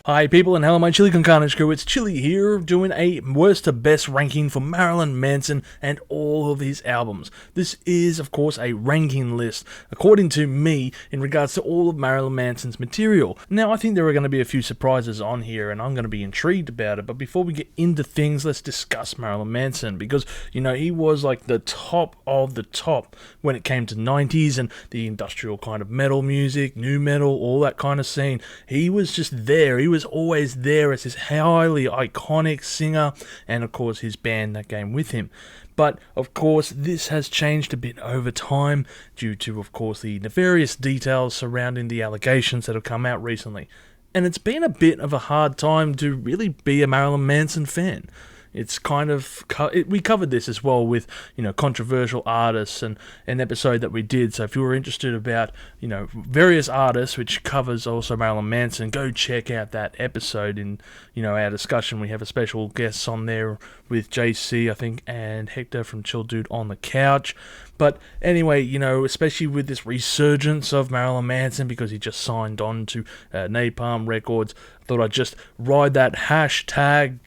Hi people and hello my Chili con Carnage crew, it's Chili here doing a worst to best ranking for Marilyn Manson and all of his albums. This is of course a ranking list according to me in regards to all of Marilyn Manson's material. Now I think there are going to be a few surprises on here and I'm going to be intrigued about it, but before we get into things, let's discuss Marilyn Manson because he was like the top of the top when it came to 90s and the industrial kind of metal music, new metal, all that kind of scene. He was just there. He was always there as this highly iconic singer and of course his band that came with him. But of course this has changed a bit over time due to of course the nefarious details surrounding the allegations that have come out recently. And it's been a bit of a hard time to really be a Marilyn Manson fan. It's kind of, we covered this as well with, controversial artists and an episode that we did. So if you were interested about, various artists, which covers also Marilyn Manson, go check out that episode in, our discussion. We have a special guest on there with JC, I think, and Hector from Chill Dude on the Couch. But anyway, especially with this resurgence of Marilyn Manson because he just signed on to Napalm Records, I thought I'd just ride that hashtag,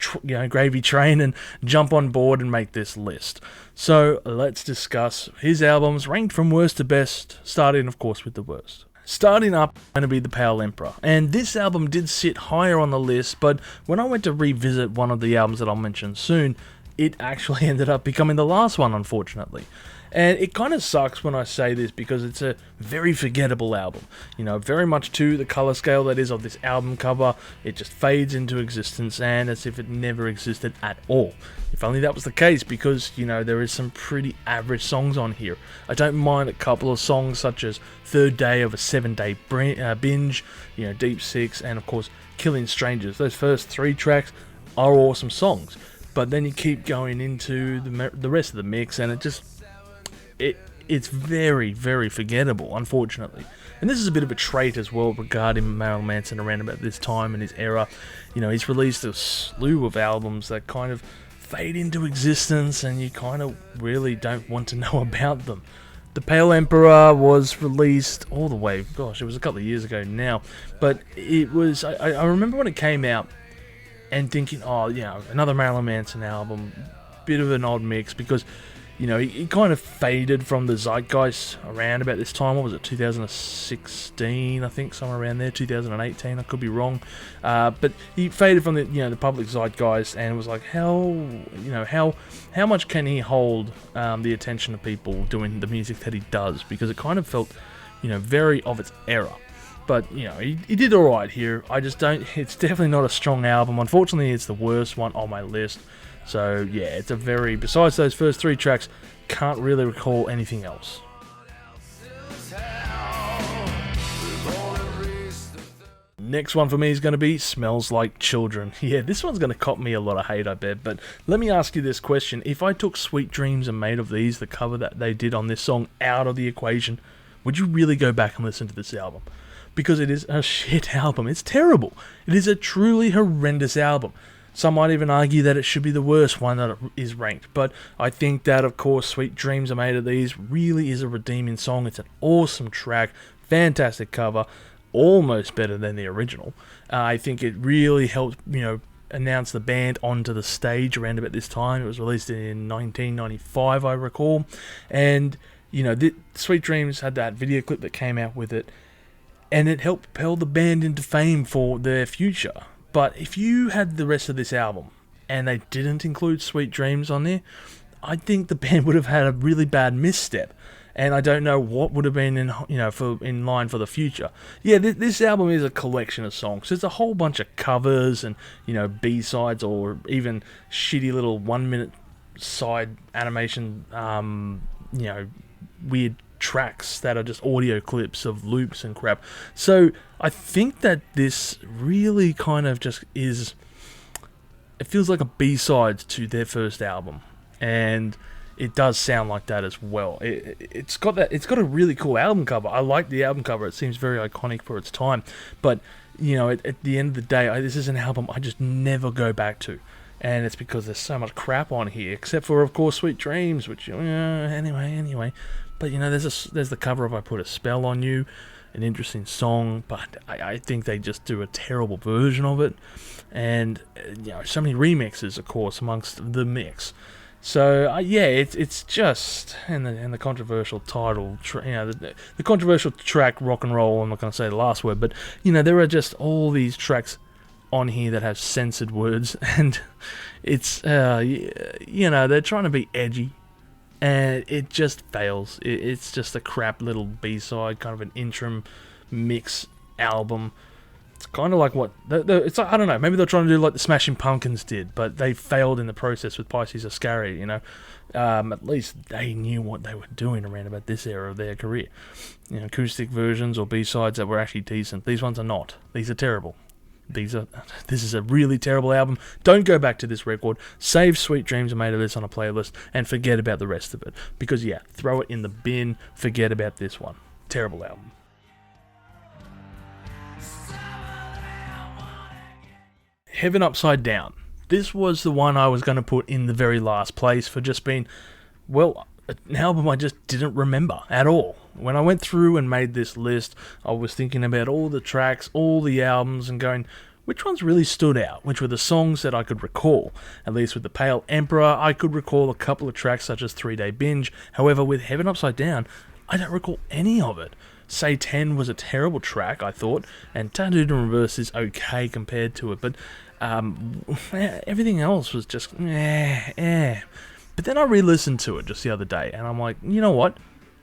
gravy train and jump on board and make this list. So let's discuss his albums ranked from worst to best, starting of course with the worst. Starting up, going to be The Pale Emperor, and this album did sit higher on the list, but when I went to revisit one of the albums that I'll mention soon, it actually ended up becoming the last one, unfortunately. And it kind of sucks when I say this because it's a very forgettable album. Very much to the color scale that is of this album cover. It just fades into existence and as if it never existed at all. If only that was the case because, there is some pretty average songs on here. I don't mind a couple of songs such as Third Day of a 7-Day Binge, Deep Six, and of course Killing Strangers. Those first three tracks are awesome songs. But then you keep going into the rest of the mix and it's very, very forgettable, unfortunately. And this is a bit of a trait as well regarding Marilyn Manson around about this time in his era. He's released a slew of albums that kind of fade into existence and you kind of really don't want to know about them. The Pale Emperor was released all the way, it was a couple of years ago now. But it was, I remember when it came out and thinking, another Marilyn Manson album, bit of an odd mix because he kind of faded from the zeitgeist around about this time. What was it, 2016, I think, somewhere around there, 2018, I could be wrong. But he faded from the public zeitgeist, and it was like, how much can he hold the attention of people doing the music that he does? Because it kind of felt, very of its era. But, he did alright here. It's definitely not a strong album. Unfortunately, it's the worst one on my list. So, yeah, besides those first three tracks, can't really recall anything else. Next one for me is going to be Smells Like Children. Yeah, this one's going to cop me a lot of hate, I bet. But let me ask you this question. If I took Sweet Dreams and Made of These, the cover that they did on this song, out of the equation, would you really go back and listen to this album? Because it is a shit album. It's terrible. It is a truly horrendous album. Some might even argue that it should be the worst one that is ranked. But I think that, of course, Sweet Dreams Are Made of These really is a redeeming song. It's an awesome track. Fantastic cover. Almost better than the original. I think it really helped, announce the band onto the stage around about this time. It was released in 1995, I recall. And, Sweet Dreams had that video clip that came out with it. And it helped propel the band into fame for their future. But if you had the rest of this album and they didn't include Sweet Dreams on there, I think the band would have had a really bad misstep. And I don't know what would have been in line for the future. Yeah, this album is a collection of songs. There's a whole bunch of covers and B-sides or even shitty little 1-minute side animation weird tracks that are just audio clips of loops and crap. So I think that this really kind of just is, it feels like a B-side to their first album, and it does sound like that as well. It's got a really cool album cover. I like the album cover. It seems very iconic for its time, but at the end of the day, this is an album I just never go back to. And it's because there's so much crap on here, except for, of course, Sweet Dreams, which, anyway. But, there's the cover of I Put a Spell on You, an interesting song, but I think they just do a terrible version of it. And so many remixes, of course, amongst the mix. So yeah, it's just and the controversial title, the controversial track "Rock and Roll." I'm not going to say the last word, but there are just all these tracks on here that have censored words, and it's they're trying to be edgy, and it just fails. It's just a crap little B-side, kind of an interim mix album. It's kind of like what it's like, I don't know. Maybe they're trying to do like the Smashing Pumpkins did, but they failed in the process with Pisces Ascari. At least they knew what they were doing around about this era of their career. Acoustic versions or B-sides that were actually decent. These ones are not. These are terrible. This is a really terrible album. Don't go back to this record. Save Sweet Dreams and Made of This on a playlist and forget about the rest of it. Because throw it in the bin. Forget about this one. Terrible album. Heaven Upside Down. This was the one I was going to put in the very last place for just being, an album I just didn't remember at all. When I went through and made this list, I was thinking about all the tracks, all the albums, and going, which ones really stood out? Which were the songs that I could recall? At least with The Pale Emperor, I could recall a couple of tracks such as 3 Day Binge. However, with Heaven Upside Down, I don't recall any of it. Say 10 was a terrible track, I thought, and Tattooed in Reverse is okay compared to it, but everything else was just But then I re-listened to it just the other day, and I'm like, you know what?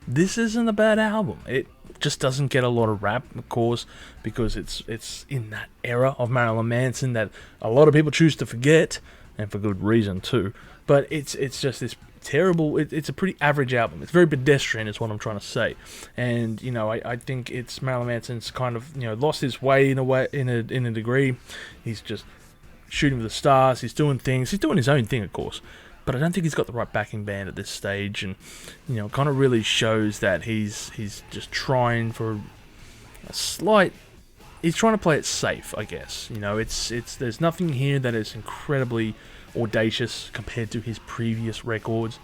This isn't a bad album. It just doesn't get a lot of rap, of course, because it's in that era of Marilyn Manson that a lot of people choose to forget, and for good reason too. But it's just this terrible. It's a pretty average album. It's very pedestrian, is what I'm trying to say. And I think it's Marilyn Manson's kind of lost his way in a degree. He's just shooting for the stars. He's doing things. He's doing his own thing, of course. But I don't think he's got the right backing band at this stage, and it kind of really shows that he's just trying for a slight. He's trying to play it safe, I guess. There's nothing here that is incredibly audacious compared to his previous records,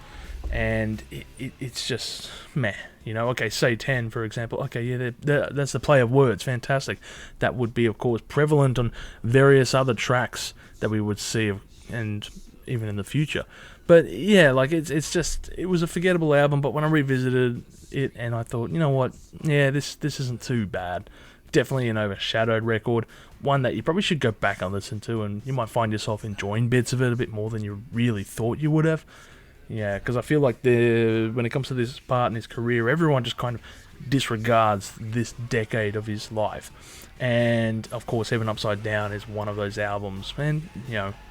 and it's just meh. Okay, say 10 for example. Okay, yeah, that's the play of words, fantastic. That would be, of course, prevalent on various other tracks that we would see, and even in the future. But yeah, it was a forgettable album, but when I revisited it and I thought, you know what, this isn't too bad. Definitely an overshadowed record, one that you probably should go back and listen to, and you might find yourself enjoying bits of it a bit more than you really thought you would have. Yeah, because I feel like when it comes to this part in his career, everyone just kind of disregards this decade of his life. And of course, Heaven Upside Down is one of those albums, and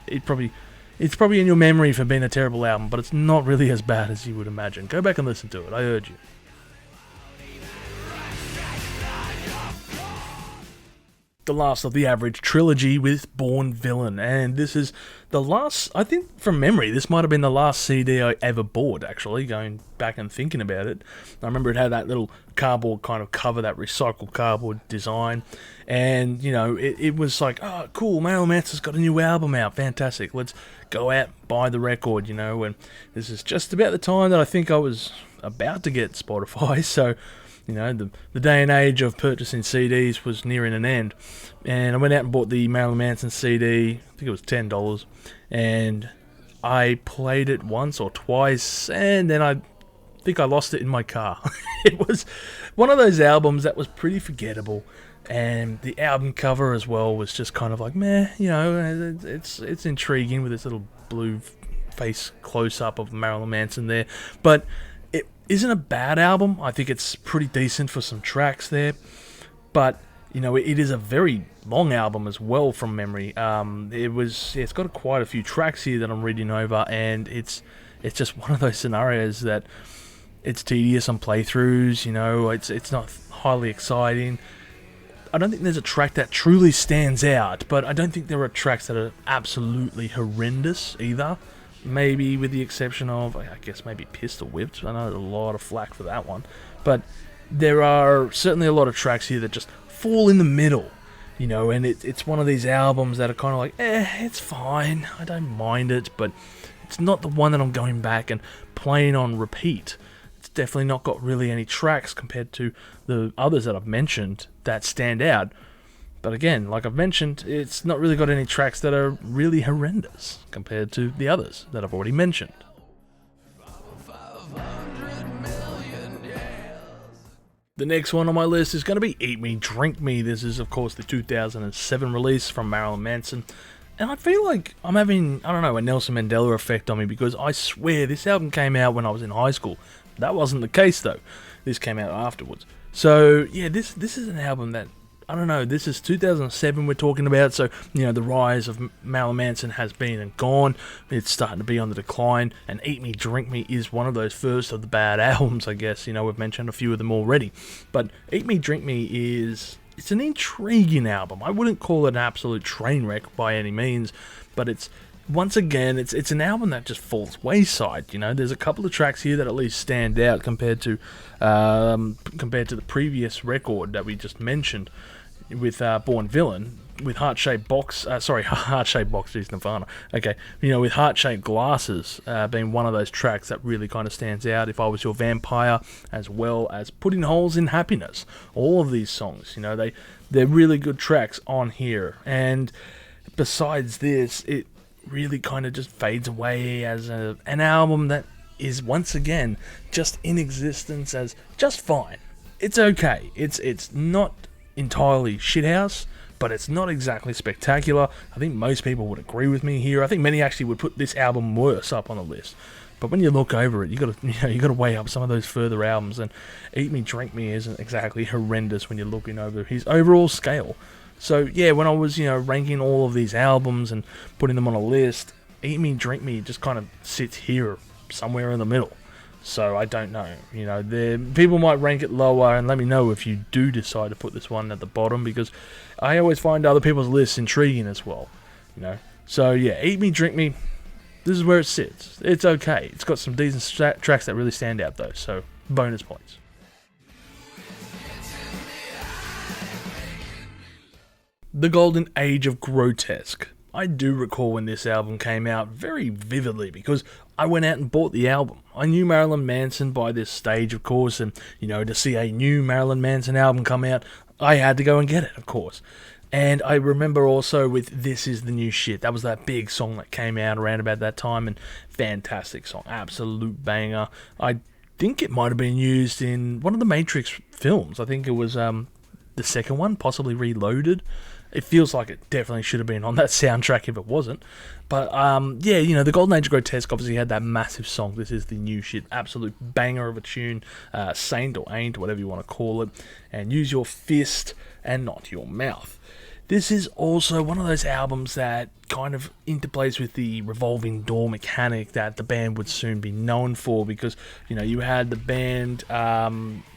it's probably in your memory for being a terrible album, but it's not really as bad as you would imagine. Go back and listen to it, I urge you. The last of the Average trilogy with Born Villain, and this is the last, I think from memory, this might have been the last CD I ever bought, actually, going back and thinking about it. I remember it had that little cardboard kind of cover, that recycled cardboard design, and, it was like, oh, cool, Marilyn Manson's got a new album out, fantastic, let's go out, buy the record, and this is just about the time that I think I was about to get Spotify, so the day and age of purchasing CDs was nearing an end, and I went out and bought the Marilyn Manson CD. I think it was $10, and I played it once or twice, and then I think I lost it in my car. It was one of those albums that was pretty forgettable, and the album cover as well was just kind of like meh. It's intriguing with this little blue face close up of Marilyn Manson there, but isn't a bad album. I think it's pretty decent for some tracks there, but it is a very long album as well from memory. It's got quite a few tracks here that I'm reading over, and it's just one of those scenarios that it's tedious on playthroughs. It's not highly exciting. I don't think there's a track that truly stands out, but I don't think there are tracks that are absolutely horrendous either. Maybe with the exception of, I guess, maybe Pistol Whipped. I know there's a lot of flack for that one. But there are certainly a lot of tracks here that just fall in the middle, and it's one of these albums that are kind of like, it's fine. I don't mind it, but it's not the one that I'm going back and playing on repeat. It's definitely not got really any tracks compared to the others that I've mentioned that stand out. But again, like I've mentioned, it's not really got any tracks that are really horrendous compared to the others that I've already mentioned. The next one on my list is going to be Eat Me, Drink Me. This is, of course, the 2007 release from Marilyn Manson. And I feel like I'm having, I don't know, a Nelson Mandela effect on me, because I swear this album came out when I was in high school. That wasn't the case, though. This came out afterwards. So, yeah, this is an album that, I don't know, this is 2007 we're talking about, so, the rise of Marilyn Manson has been and gone. It's starting to be on the decline, and Eat Me, Drink Me is one of those first of the bad albums, I guess. We've mentioned a few of them already. But Eat Me, Drink Me it's an intriguing album. I wouldn't call it an absolute train wreck by any means, but it's an album that just falls wayside. There's a couple of tracks here that at least stand out compared to the previous record that we just mentioned with Born Villain, with Heart-Shaped Box, geez, Nirvana. Okay, with Heart-Shaped Glasses being one of those tracks that really kind of stands out. If I Was Your Vampire, as well as Putting Holes in Happiness. All of these songs, they're really good tracks on here. And besides this, it really kind of just fades away as an album that is once again just in existence as just fine. It's okay. It's not entirely shithouse, but it's not exactly spectacular. I think most people would agree with me here. I think many actually would put this album worse up on the list. But when you look over it, you gotta weigh up some of those further albums, and Eat Me, Drink Me isn't exactly horrendous when you're looking over his overall scale. So yeah, when I was ranking all of these albums and putting them on a list, Eat Me, Drink Me just kind of sits here somewhere in the middle. So I don't know. People might rank it lower, and let me know if you do decide to put this one at the bottom, because I always find other people's lists intriguing as well. So yeah, Eat Me, Drink Me. This is where it sits. It's okay. It's got some decent tracks that really stand out though. So bonus points. The Golden Age of Grotesque. I do recall when this album came out very vividly, because I went out and bought the album. I knew Marilyn Manson by this stage, of course, and, to see a new Marilyn Manson album come out, I had to go and get it, of course. And I remember also with This Is the New Shit. That was that big song that came out around about that time, and fantastic song, absolute banger. I think it might have been used in one of the Matrix films. I think it was the second one, possibly Reloaded. It feels like it definitely should have been on that soundtrack if it wasn't. But, the Golden Age of Grotesque obviously had that massive song, This Is the New Shit. Absolute banger of a tune. Saint or Ain't, whatever you want to call it. And Use Your Fist and Not Your Mouth. This is also one of those albums that kind of interplays with the revolving door mechanic that the band would soon be known for, because, you had the band,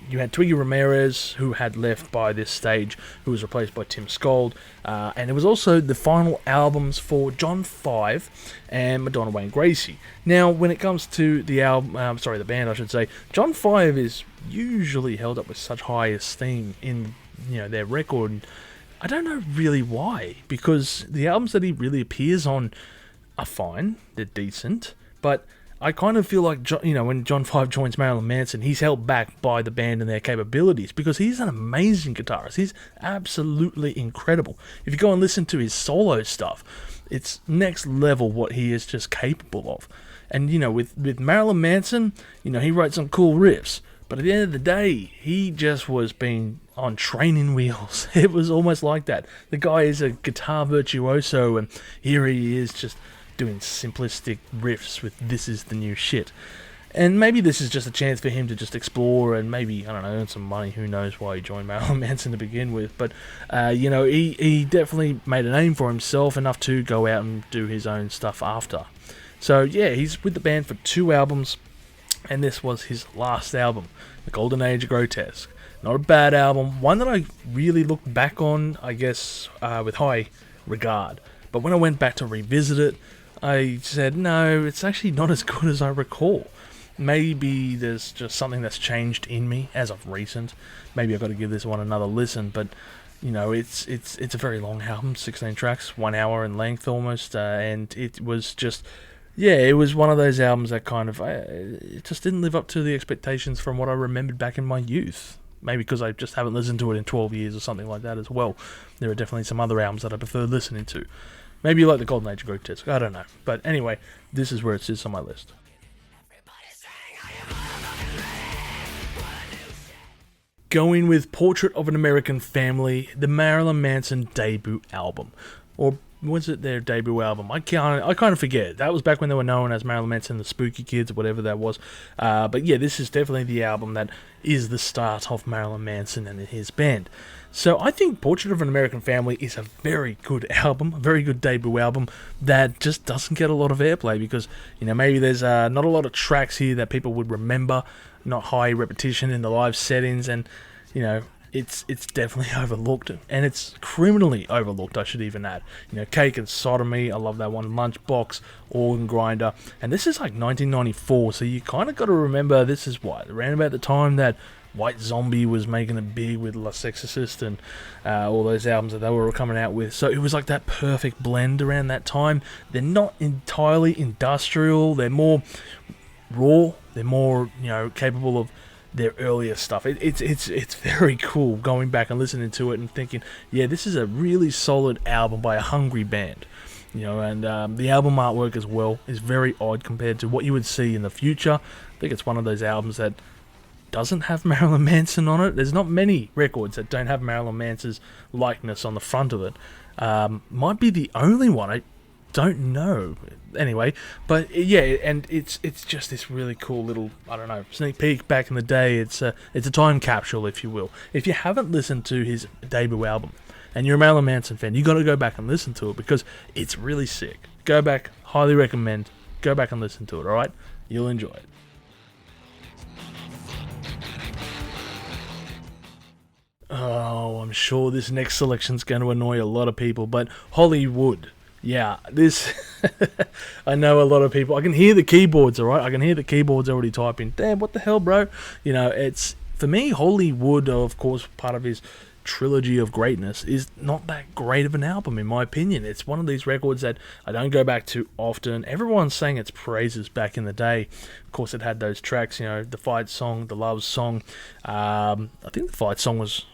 you had Twiggy Ramirez, who had left by this stage, who was replaced by Tim Skold, and it was also the final albums for John 5 and Madonna Wayne Gracie. Now, when it comes to the the band, I should say, John 5 is usually held up with such high esteem in, their record. I don't know really why, because the albums that he really appears on are fine, they're decent, but I kind of feel like, when John 5 joins Marilyn Manson, he's held back by the band and their capabilities, because he's an amazing guitarist. He's absolutely incredible. If you go and listen to his solo stuff, it's next level what he is just capable of. And, with Marilyn Manson, he wrote some cool riffs, but at the end of the day, he just was being on training wheels. It was almost like that. The guy is a guitar virtuoso, and here he is just doing simplistic riffs with This Is the New Shit. And maybe this is just a chance for him to just explore and maybe, earn some money. Who knows why he joined Marilyn Manson to begin with. But, he definitely made a name for himself, enough to go out and do his own stuff after. So, yeah, he's with the band for 2 albums, and this was his last album, The Golden Age of Grotesque. Not a bad album, one that I really look back on, I guess, with high regard. But when I went back to revisit it, I said, no, it's actually not as good as I recall. Maybe there's just something that's changed in me as of recent. Maybe I've got to give this one another listen, but, it's a very long album, 16 tracks, 1 hour in length almost, and it was just Yeah, it was one of those albums that kind of it just didn't live up to the expectations from what I remembered back in my youth. Maybe because I just haven't listened to it in 12 years or something like that as well. There are definitely some other albums that I prefer listening to. Maybe you like the Golden Age of Grotesque, I don't know. But anyway, this is where it sits on my list. Going with Portrait of an American Family, the Marilyn Manson debut album. Or was it their debut album? I kind of forget. That was back when they were known as Marilyn Manson and the Spooky Kids, or whatever that was. But yeah, this is definitely the album that is the start of Marilyn Manson and his band. So I think Portrait of an American Family is a very good album, a very good debut album that just doesn't get a lot of airplay because, maybe there's not a lot of tracks here that people would remember, not high repetition in the live settings, and, it's definitely overlooked, and it's criminally overlooked, I should even add. Cake and Sodomy, I love that one, Lunchbox, Organ Grinder, and this is like 1994, so you kind of got to remember this is around about the time that White Zombie was making it big with La Sexorcist and all those albums that they were coming out with. So it was like that perfect blend around that time. They're not entirely industrial. They're more raw. They're more, capable of their earlier stuff. It's very cool going back and listening to it and thinking, yeah, this is a really solid album by a hungry band. And the album artwork as well is very odd compared to what you would see in the future. I think it's one of those albums that doesn't have Marilyn Manson on it. There's not many records that don't have Marilyn Manson's likeness on the front of it. Might be the only one. I don't know. Anyway, but yeah, and it's just this really cool little, I don't know, sneak peek back in the day. It's a time capsule, if you will. If you haven't listened to his debut album and you're a Marilyn Manson fan, you got to go back and listen to it because it's really sick. Go back, highly recommend. Go back and listen to it. All right, you'll enjoy it. Oh, I'm sure this next selection's going to annoy a lot of people, but Hollywood. Yeah, this... I know a lot of people... I can hear the keyboards, alright? I can hear the keyboards already typing. Damn, what the hell, bro? It's... For me, Hollywood, of course, part of his trilogy of greatness, is not that great of an album, in my opinion. It's one of these records that I don't go back to often. Everyone sang its praises back in the day. Of course, it had those tracks, the fight song, the love song. I think the fight song was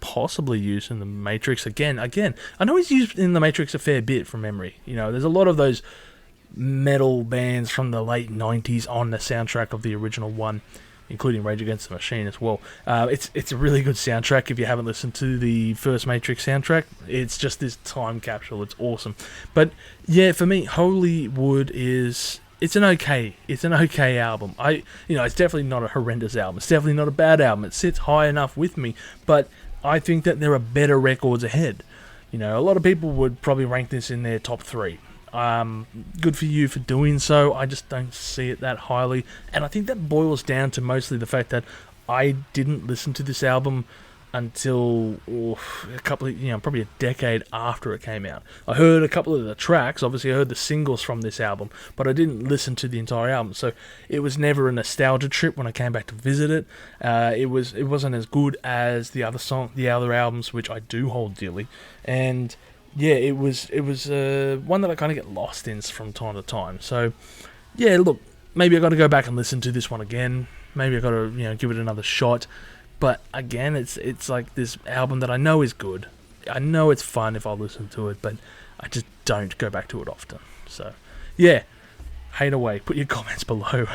possibly used in the Matrix again. I know he's used in the Matrix a fair bit from memory. There's a lot of those metal bands from the late 90s on the soundtrack of the original one, including Rage Against the Machine as well. It's a really good soundtrack. If you haven't listened to the first Matrix soundtrack, it's just this time capsule. It's awesome. But yeah, for me, Hollywood is... It's an okay album. It's definitely not a horrendous album. It's definitely not a bad album. It sits high enough with me, but I think that there are better records ahead. A lot of people would probably rank this in their top 3. Good for you for doing so. I just don't see it that highly. And I think that boils down to mostly the fact that I didn't listen to this album until a couple of, probably a decade after it came out. I heard a couple of the tracks, obviously I heard the singles from this album, but I didn't listen to the entire album, so it was never a nostalgia trip when I came back to visit it. It wasn't as good as the other albums, which I do hold dearly, and yeah, it was one that I kind of get lost in from time to time. So yeah, look, maybe I got to go back and listen to this one again. Maybe I got to give it another shot. But again, it's like this album that I know is good. I know it's fun if I listen to it, but I just don't go back to it often. So, yeah, hate away. Put your comments below.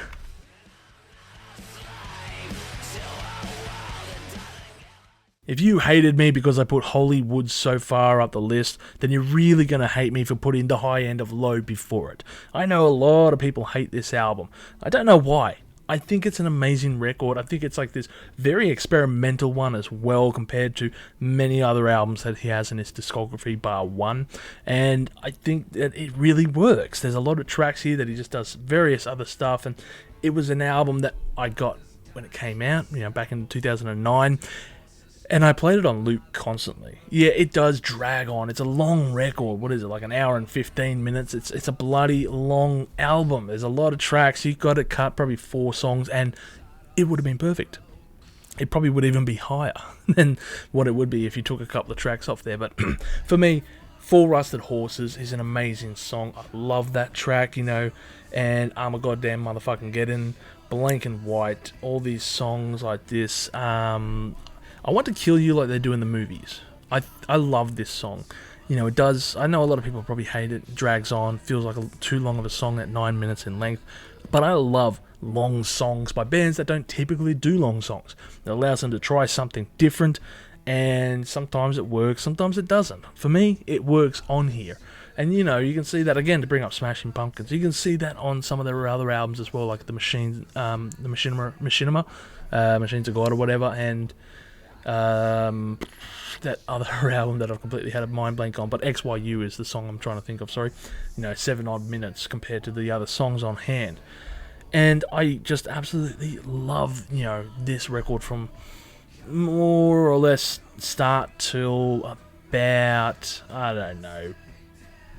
If you hated me because I put Hollywood so far up the list, then you're really going to hate me for putting the high end of low before it. I know a lot of people hate this album. I don't know why. I think it's an amazing record. I think it's like this very experimental one as well compared to many other albums that he has in his discography bar one. And I think that it really works. There's a lot of tracks here that he just does various other stuff. And it was an album that I got when it came out, back in 2009. And I played it on loop constantly. Yeah, it does drag on. It's a long record. What is it, like an hour and 15 minutes? It's a bloody long album. There's a lot of tracks. You got to cut probably 4 songs, and it would have been perfect. It probably would even be higher than what it would be if you took a couple of tracks off there. But for me, Four Rusted Horses is an amazing song. I love that track, and I'm a goddamn motherfucking get in. Blank and White, all these songs like this. I Want to Kill You Like They Do in the Movies. I love this song. It does. I know a lot of people probably hate it. It drags on, feels like too long of a song at 9 minutes in length. But I love long songs by bands that don't typically do long songs. It allows them to try something different. And sometimes it works, sometimes it doesn't. For me, it works on here. And you can see that again to bring up Smashing Pumpkins. You can see that on some of their other albums as well, like the Machines of God or whatever, and that other album that I've completely had a mind blank on. But XYU is the song I'm trying to think of. Sorry, 7 odd minutes compared to the other songs on hand. And I just absolutely love this record from more or less start till about, I don't know,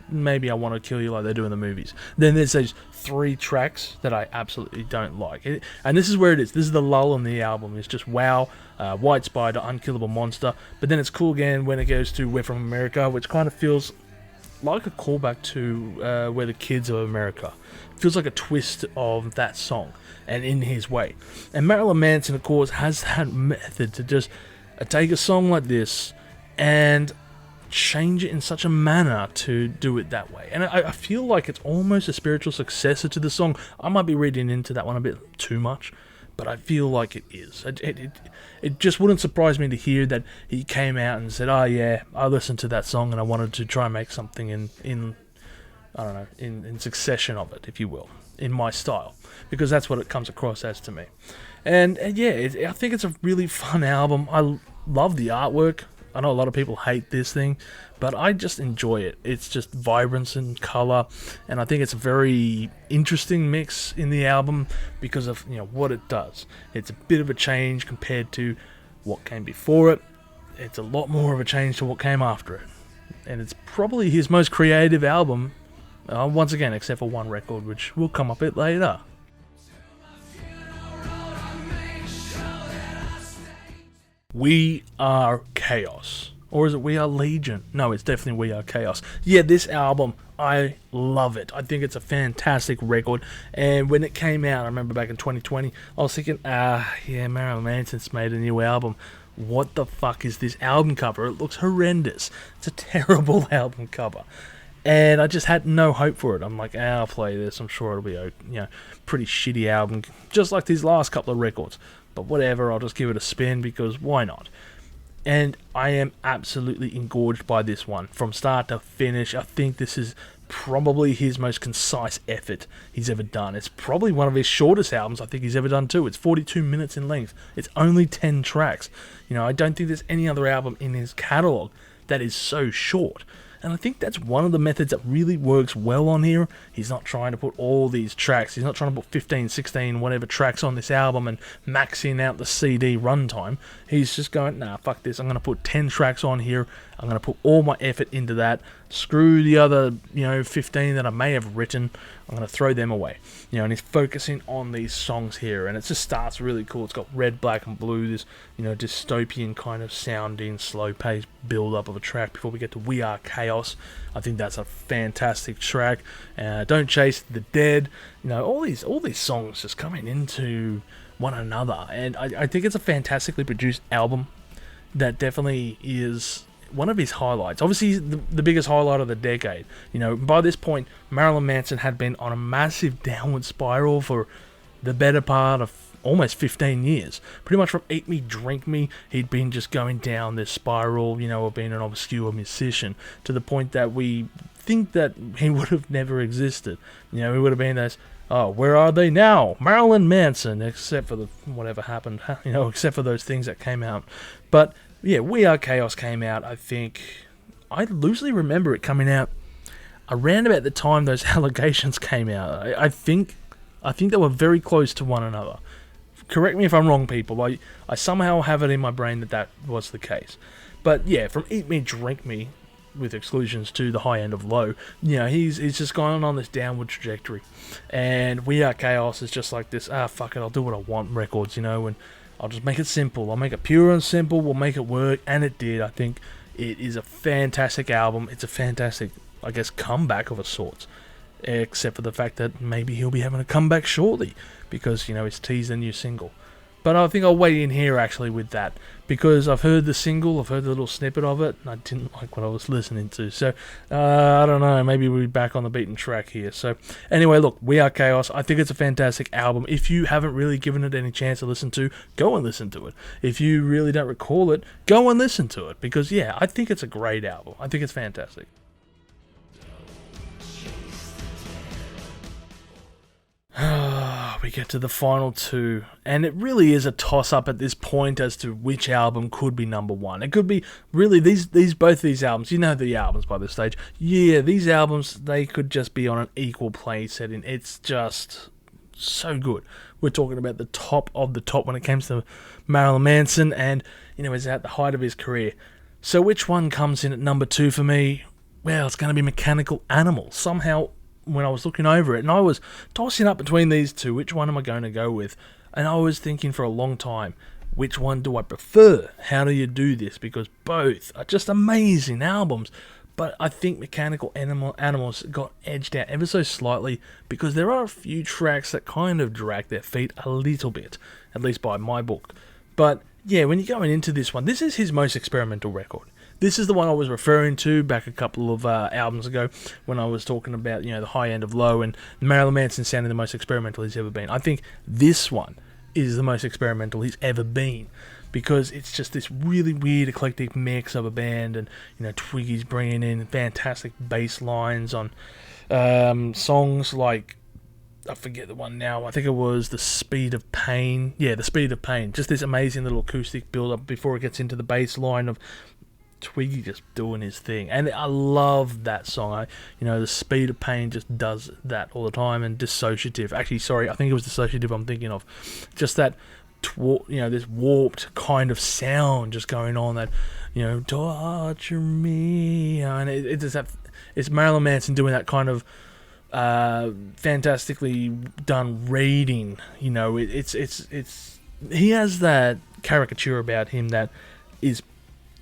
maybe I Want to Kill You Like They Do in the Movies. Then there's those 3 tracks that I absolutely don't like. And this is where it is. This is the lull in the album. It's just Wow, White Spider, Unkillable Monster. But then it's cool again when it goes to We're From America, which kind of feels like a callback to We're the Kids of America. It feels like a twist of that song, and in his way. And Marilyn Manson, of course, has that method to just take a song like this and change it in such a manner to do it that way. And I feel like it's almost a spiritual successor to the song. I might be reading into that one a bit too much, but I feel like it is. It just wouldn't surprise me to hear that he came out and said, oh yeah, I listened to that song and I wanted to try and make something in I don't know, in succession of it, if you will, in my style, because that's what it comes across as to me. And yeah, I think it's a really fun album. I love the artwork. I know a lot of people hate this thing, but I just enjoy it. It's just vibrance and color, and I think it's a very interesting mix in the album because of what it does. It's a bit of a change compared to what came before it. It's a lot more of a change to what came after it, and it's probably his most creative album. Once again, except for one record, which will come up a bit later. We Are Chaos. Or is it We Are Legion? No, it's definitely We Are Chaos. Yeah, this album, I love it. I think it's a fantastic record. And when it came out, I remember back in 2020, I was thinking, yeah, Marilyn Manson's made a new album. What the fuck is this album cover? It looks horrendous. It's a terrible album cover. And I just had no hope for it. I'm like, I'll play this. I'm sure it'll be a pretty shitty album, just like these last couple of records. But whatever, I'll just give it a spin because why not? And I am absolutely engorged by this one. From start to finish, I think this is probably his most concise effort he's ever done. It's probably one of his shortest albums I think he's ever done too. It's 42 minutes in length. It's only 10 tracks. I don't think there's any other album in his catalogue that is so short. And I think that's one of the methods that really works well on here. He's not trying to put all these tracks. He's not trying to put 15, 16, whatever tracks on this album and maxing out the CD runtime. He's just going, nah, fuck this. I'm going to put 10 tracks on here. I'm going to put all my effort into that. Screw the other, 15 that I may have written. I'm going to throw them away. And he's focusing on these songs here. And it just starts really cool. It's got red, black, and blue. This, dystopian kind of sounding, slow-paced build-up of a track before we get to We Are Chaos. I think that's a fantastic track. Don't Chase the Dead. All these songs just coming into one another. And I think it's a fantastically produced album that definitely is one of his highlights. Obviously, the biggest highlight of the decade. By this point, Marilyn Manson had been on a massive downward spiral for the better part of almost 15 years. Pretty much from Eat Me, Drink Me, he'd been just going down this spiral, of being an obscure musician, to the point that we think that he would have never existed. He would have been this, oh, where are they now? Marilyn Manson, except for whatever happened, except for those things that came out. But yeah, We Are Chaos came out, I think, I loosely remember it coming out around about the time those allegations came out. I think they were very close to one another. Correct me if I'm wrong, people. I somehow have it in my brain that was the case. But yeah, from Eat Me, Drink Me, with exclusions to the high end of low, he's just gone on this downward trajectory. And We Are Chaos is just like this, fuck it, I'll do what I want records, and I'll just make it simple. I'll make it pure and simple, we'll make it work, and it did. I think It is a fantastic album. It's a fantastic, I guess, comeback of a sort. Except for the fact that maybe he'll be having a comeback shortly, because, it's teased a new single. But I think I'll wait in here actually with that, because I've heard the single, I've heard the little snippet of it, and I didn't like what I was listening to. So, I don't know, maybe we'll be back on the beaten track here. So, anyway, look, We Are Chaos. I think it's a fantastic album. If you haven't really given it any chance to listen to, go and listen to it. If you really don't recall it, go and listen to it, because, I think it's a great album. I think it's fantastic. We get to the final two, and it really is a toss-up at this point as to which album could be number one. It could be, really, both these albums, you know the albums by this stage, these albums, they could just be on an equal play setting. It's just so good. We're talking about the top of the top when it comes to Marilyn Manson, and, is at the height of his career. So which one comes in at number two for me? Well, it's going to be Mechanical Animal. Somehow, when I was looking over it, and I was tossing up between these two, which one am I going to go with? And I was thinking for a long time, which one do I prefer? How do you do this? Because both are just amazing albums. But I think Mechanical Animals got edged out ever so slightly, because there are a few tracks that kind of drag their feet a little bit, at least by my book. But when you're going into this one, this is his most experimental record. This is the one I was referring to back a couple of albums ago when I was talking about, the high end of low and Marilyn Manson sounding the most experimental he's ever been. I think this one is the most experimental he's ever been, because it's just this really weird eclectic mix of a band, and, Twiggy's bringing in fantastic bass lines on songs like, I forget the one now, I think it was The Speed of Pain. Yeah, The Speed of Pain. Just this amazing little acoustic build-up before it gets into the bass line of Twiggy just doing his thing, and I love that song. The Speed of Pain just does that all the time. And Dissociative, actually, sorry, I think it was Dissociative I'm thinking of. Just that, this warped kind of sound just going on. That, torture me, and it's Marilyn Manson doing that kind of fantastically done reading. It's he has that caricature about him that is.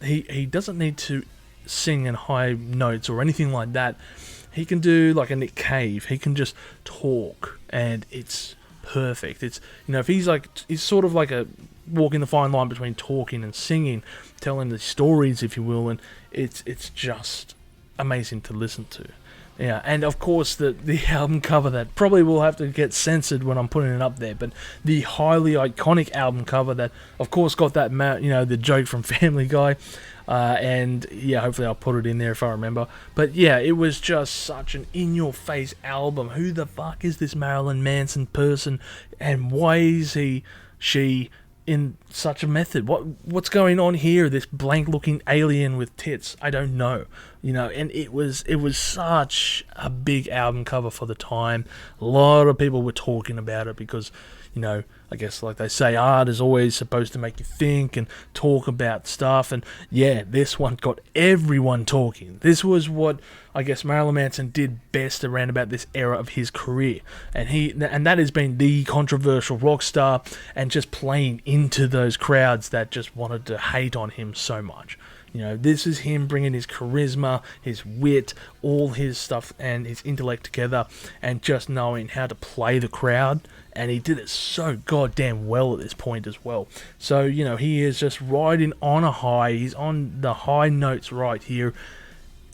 He doesn't need to sing in high notes or anything like that. He can do like a Nick Cave. He can just talk, and it's perfect. It's, if he's sort of like a walking the fine line between talking and singing, telling the stories, if you will, and it's just amazing to listen to. Yeah, and of course the album cover that probably will have to get censored when I'm putting it up there, but the highly iconic album cover that, of course, got that the joke from Family Guy, and hopefully I'll put it in there if I remember. But it was just such an in-your-face album. Who the fuck is this Marilyn Manson person, and why is she in such a method? What's going on here? This blank-looking alien with tits? I don't know. And it was such a big album cover for the time. A lot of people were talking about it because, I guess like they say, art is always supposed to make you think and talk about stuff. And this one got everyone talking. This was what I guess Marilyn Manson did best around about this era of his career. And that has been the controversial rock star, and just playing into those crowds that just wanted to hate on him so much. This is him bringing his charisma, his wit, all his stuff and his intellect together, and just knowing how to play the crowd. And he did it so goddamn well at this point as well. So, he is just riding on a high. He's on the high notes right here,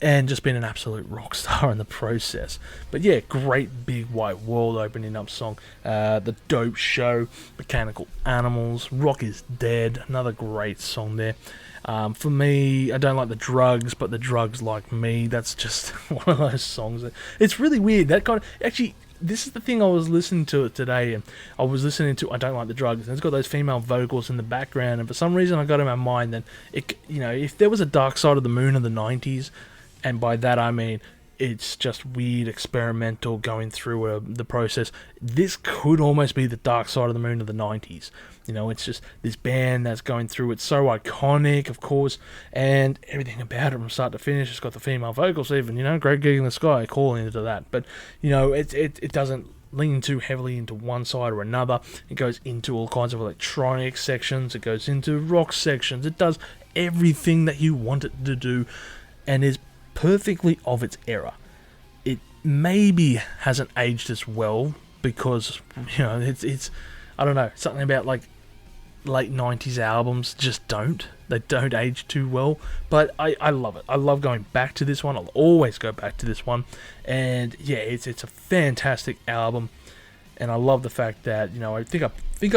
and just been an absolute rock star in the process. But great big white world opening up song. The Dope Show, Mechanical Animals, Rock is Dead, another great song there. For me, I don't like The Drugs, but The Drugs like me. That's just one of those songs. It's really weird. That kind of, actually, this is the thing, I was listening to it today, and I was listening to I Don't Like the Drugs, and it's got those female vocals in the background, and for some reason I got in my mind that, if there was a Dark Side of the Moon of the 90s, and by that I mean it's just weird, experimental, going through the process, this could almost be the Dark Side of the Moon of the 90s. It's just this band that's going through, it's so iconic, of course, and everything about it from start to finish. It's got the female vocals even, Great Gig in the Sky, calling into that. But, it doesn't lean too heavily into one side or another. It goes into all kinds of electronic sections. It goes into rock sections. It does everything that you want it to do and is perfectly of its era. It maybe hasn't aged as well because, it's I don't know, something about like late 90s albums just don't. They don't age too well. But I love it. I love going back to this one. I'll always go back to this one. And yeah, it's a fantastic album. And I love the fact that, I think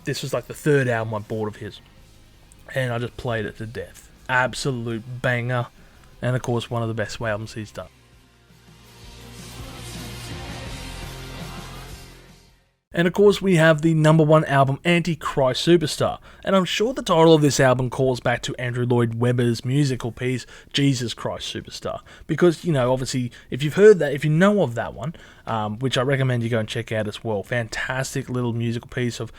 this was like the third album I bought of his. And I just played it to death. Absolute banger. And of course, one of the best albums he's done. And of course we have the number one album, Antichrist Superstar. And I'm sure the title of this album calls back to Andrew Lloyd Webber's musical piece, Jesus Christ Superstar. Because, obviously, if you've heard that, if you know of that one, which I recommend you go and check out as well. Fantastic little musical piece of,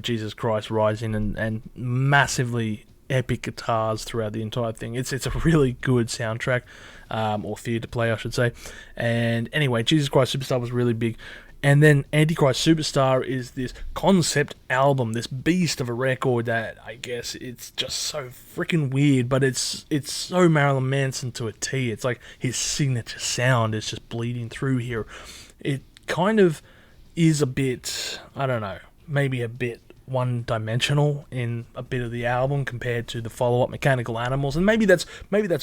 Jesus Christ rising and massively epic guitars throughout the entire thing. It's a really good soundtrack, or theatre play, I should say. And anyway, Jesus Christ Superstar was really big. And then Antichrist Superstar is this concept album, this beast of a record that I guess it's just so freaking weird, but it's so Marilyn Manson to a T. It's like his signature sound is just bleeding through here. It kind of is a bit, I don't know, maybe a bit one-dimensional in a bit of the album compared to the follow-up Mechanical Animals, and maybe that's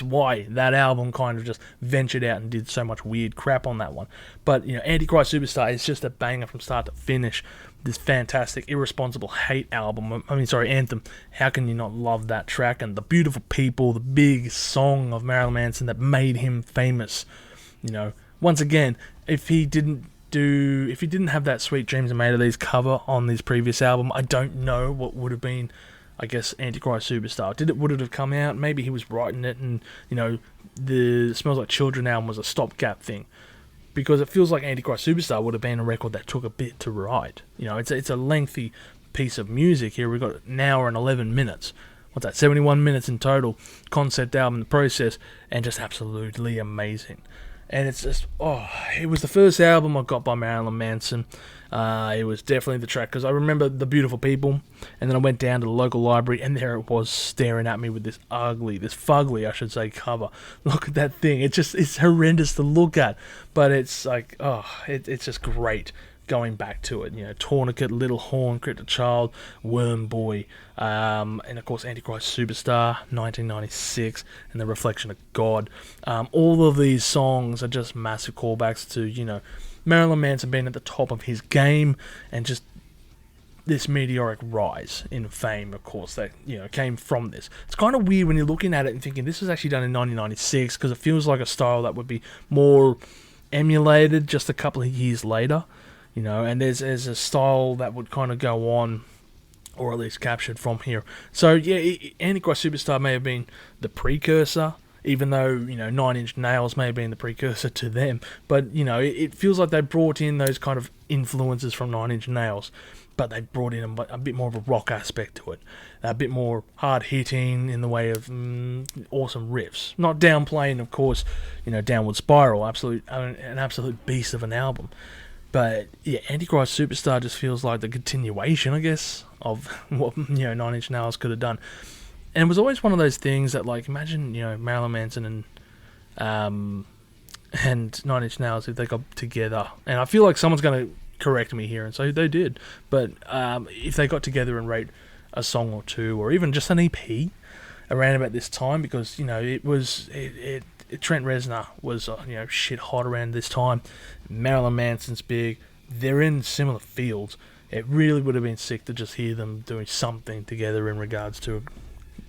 why that album kind of just ventured out and did so much weird crap on that one. But Antichrist Superstar is just a banger from start to finish. This fantastic Irresponsible Hate anthem. How can you not love that track? And The Beautiful People, the big song of Marilyn Manson that made him famous. Once again, if he didn't have that Sweet Dreams Are Made of These cover on his previous album, I don't know what would have been, I guess, Antichrist Superstar. Would it have come out? Maybe he was writing it and, the Smells Like Children album was a stopgap thing. Because it feels like Antichrist Superstar would have been a record that took a bit to write. It's a lengthy piece of music here. We've got an hour and 11 minutes. What's that? 71 minutes in total. Concept album in the process. And just absolutely amazing. And it's just, it was the first album I got by Marilyn Manson. It was definitely the track, because I remember The Beautiful People, and then I went down to the local library, and there it was staring at me with this fugly, I should say, cover. Look at that thing. It's horrendous to look at, but it's like, it's just great going back to it. Tourniquet, Little Horn, Cryptic Child, Worm Boy, and of course Antichrist Superstar, 1996, and The Reflection of God. All of these songs are just massive callbacks to, Marilyn Manson being at the top of his game, and just this meteoric rise in fame, of course, that, came from this. It's kind of weird when you're looking at it and thinking this was actually done in 1996, because it feels like a style that would be more emulated just a couple of years later. And there's a style that would kind of go on, or at least captured from here. So yeah, Antichrist Superstar may have been the precursor, even though, 9 Inch Nails may have been the precursor to them. But, it feels like they brought in those kind of influences from 9 Inch Nails, but they brought in a bit more of a rock aspect to it. A bit more hard-hitting in the way of awesome riffs. Not downplaying, of course, Downward Spiral, an absolute beast of an album. But yeah, Antichrist Superstar just feels like the continuation, I guess, of what 9 Inch Nails could have done. And it was always one of those things that, like, imagine Marilyn Manson and 9 Inch Nails if they got together. And I feel like someone's going to correct me here and say they did. But if they got together and wrote a song or two, or even just an EP around about this time, because Trent Reznor was shit hot around this time. Marilyn Manson's big. They're in similar fields. It really would have been sick to just hear them doing something together in regards to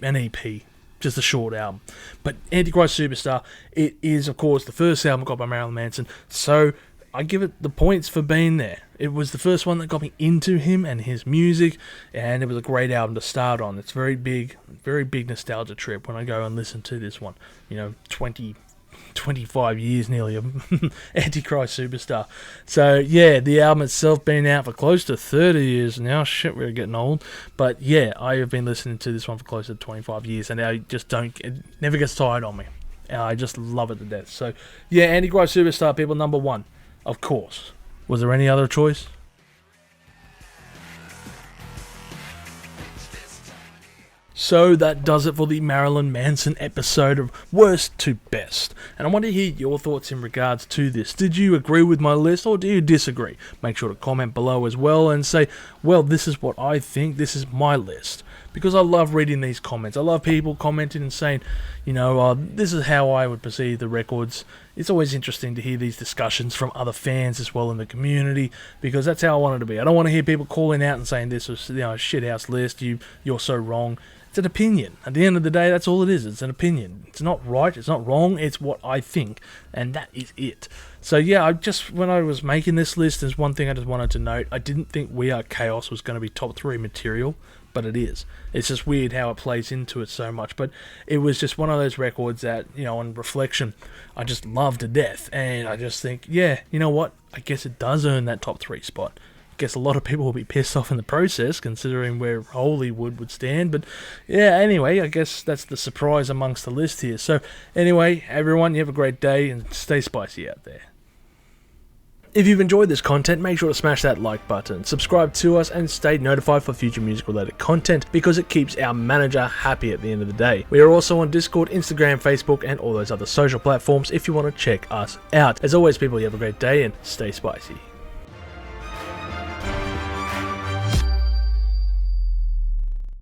an EP, just a short album. But Antichrist Superstar, it is of course the first album got by Marilyn Manson, so I give it the points for being there. It was the first one that got me into him and his music, and it was a great album to start on. It's very big nostalgia trip when I go and listen to this one. 25 years nearly of Antichrist Superstar. So yeah, the album itself been out for close to 30 years now. Shit, we're getting old. But yeah, I have been listening to this one for close to 25 years, and it never gets tired on me. I just love it to death. So yeah, Antichrist Superstar, people, number one, of course. Was there any other choice? So that does it for the Marilyn Manson episode of Worst to Best. And I want to hear your thoughts in regards to this. Did you agree with my list or do you disagree? Make sure to comment below as well and say, well, this is what I think, this is my list. Because I love reading these comments. I love people commenting and saying, this is how I would perceive the records. It's always interesting to hear these discussions from other fans as well in the community, because that's how I want it to be. I don't want to hear people calling out and saying this was a shithouse list, you're so wrong. It's an opinion. At the end of the day, that's all it is. It's an opinion. It's not right, it's not wrong, it's what I think, and that is it. So yeah, when I was making this list, there's one thing I just wanted to note. I didn't think We Are Chaos was going to be top 3 material, but it is. It's just weird how it plays into it so much, but it was just one of those records that, on reflection, I just love to death, and I just think, yeah, you know what, I guess it does earn that top 3 spot. Guess a lot of people will be pissed off in the process, considering where Hollywood would stand, but yeah, anyway, I guess that's the surprise amongst the list here. So anyway, everyone, you have a great day and stay spicy out there. If you've enjoyed this content, make sure to smash that like button, subscribe to us, and stay notified for future music-related content, because it keeps our manager happy at the end of the day. We are also on Discord, Instagram, Facebook, and all those other social platforms if you want to check us out. As always, people, you have a great day and stay spicy.